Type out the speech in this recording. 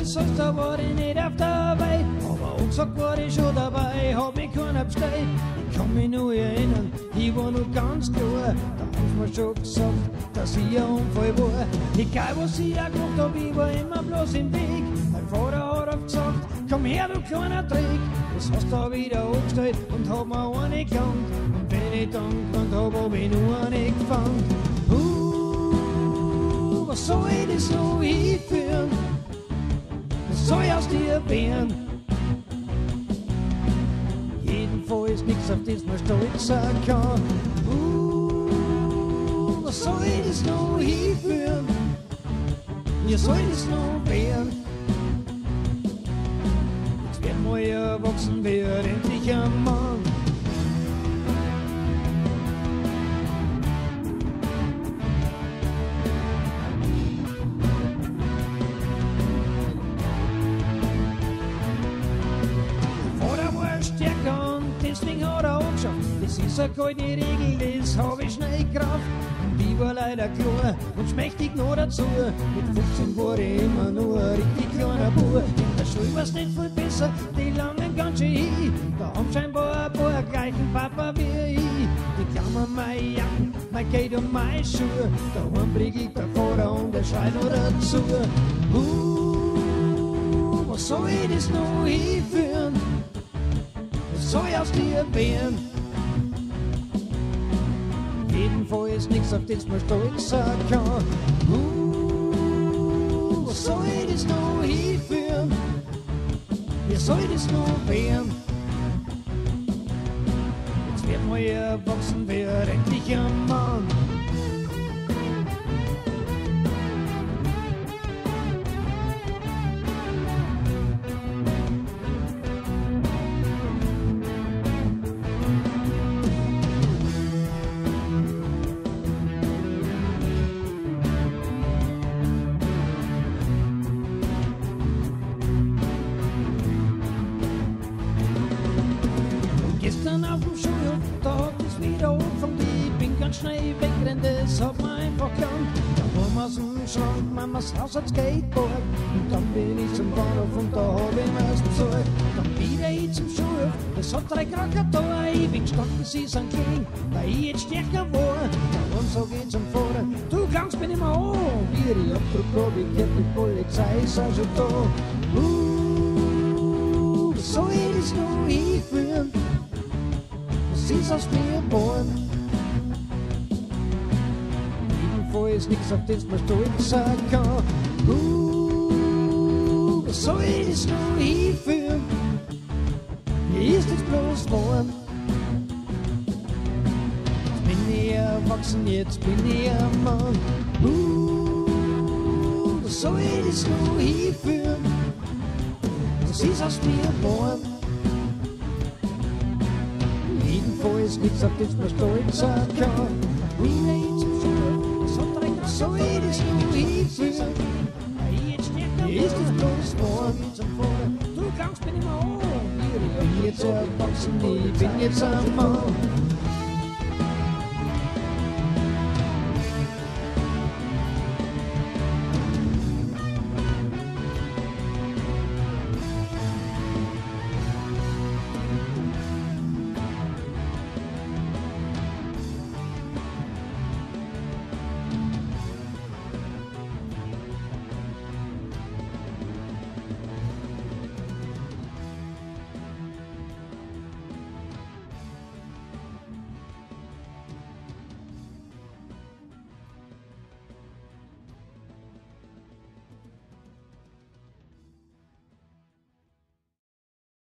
das heißt, da war ich nicht auf der Weih. Aber angesagt war ich schon dabei, hab mich keiner bestellt. Ich kann mich nur erinnern, ich war noch ganz klar. Da haben mir schon gesagt, dass ich ein Unfall war. Egal was ich auch gemacht hab, ich war immer bloß im Weg. Mein Vater hat auch gesagt, komm her, du kleiner Dreck. Das hast du wieder angestellt und hab mir eine gelangt. Und wenn ich dann gekannt hab ich nur eine gefangen. Was soll ich das noch hinführen? Was soll aus dir werden? Jedenfalls nichts, auf das man stolz sein kann. Was soll ich das noch hinführen? Wie soll das noch werden? Jetzt werden wir erwachsen, wird endlich ein Mann. Deswegen hat er angeschaut, das ist eine kalte Regel, das hab ich schnell gerafft. Und ich war leider klar und schmächtig noch dazu. Mit 15 war ich immer nur ein richtig kleiner Bub. In der Schule war's nicht viel besser, die langen ganz schön hin. Da haben scheinbar ein paar gleichen Papa wie ich. Die klammern meine Jacken, mein Geld und meine Schuhe. Daheim krieg ich der Vater und der schreit noch dazu. Was soll ich das noch hinführen? Soll aus dir werden? Jedenfalls nichts, auf das man stolz sein kann. Was soll ich das noch hinführen? Wie soll das noch werden? Jetzt werden wir erwachsen, wird endlich ein Mann. Auf dem Schulhof, da hat es wieder angefangen. Ich bin ganz schnell weggerannt, das hat mir einfach gelangt. Da war aus dem Schrank, Mamas Haus hat Skateboard. Und dann bin ich zum Bahnhof und da hab ich mir's besorgt. Dann wieder ich zum Schulhof, das hat 3 Krakatoa. Ich bin gestanden, sie sind gegen, weil ich jetzt stärker war. Dann sag ich zum Vater, du klangst mir nicht mehr an. Wie ich abdruck hab, ich gehört, die Polizei ist auch schon da. Was soll ich das noch hinführen? Sie ist aus mir geboren. Jedenfalls nichts, auf das man stolz sein kann. Was soll ich das noch hinführen? Wie ist das bloß geworden? Jetzt bin ich erwachsen, jetzt bin ich ein Mann. Was soll ich das noch hinführen? Sie ist aus mir geboren. Jedenfalls nichts, auf das man stolz sein kann. Wieder ich zum Schulhof, das hat 3 Grad, so ich das noch hinführen. Wie ist das bloß geworden? Du klangst mir nicht mehr an. Ich bin jetzt erwachsen, ich bin jetzt ein Mann.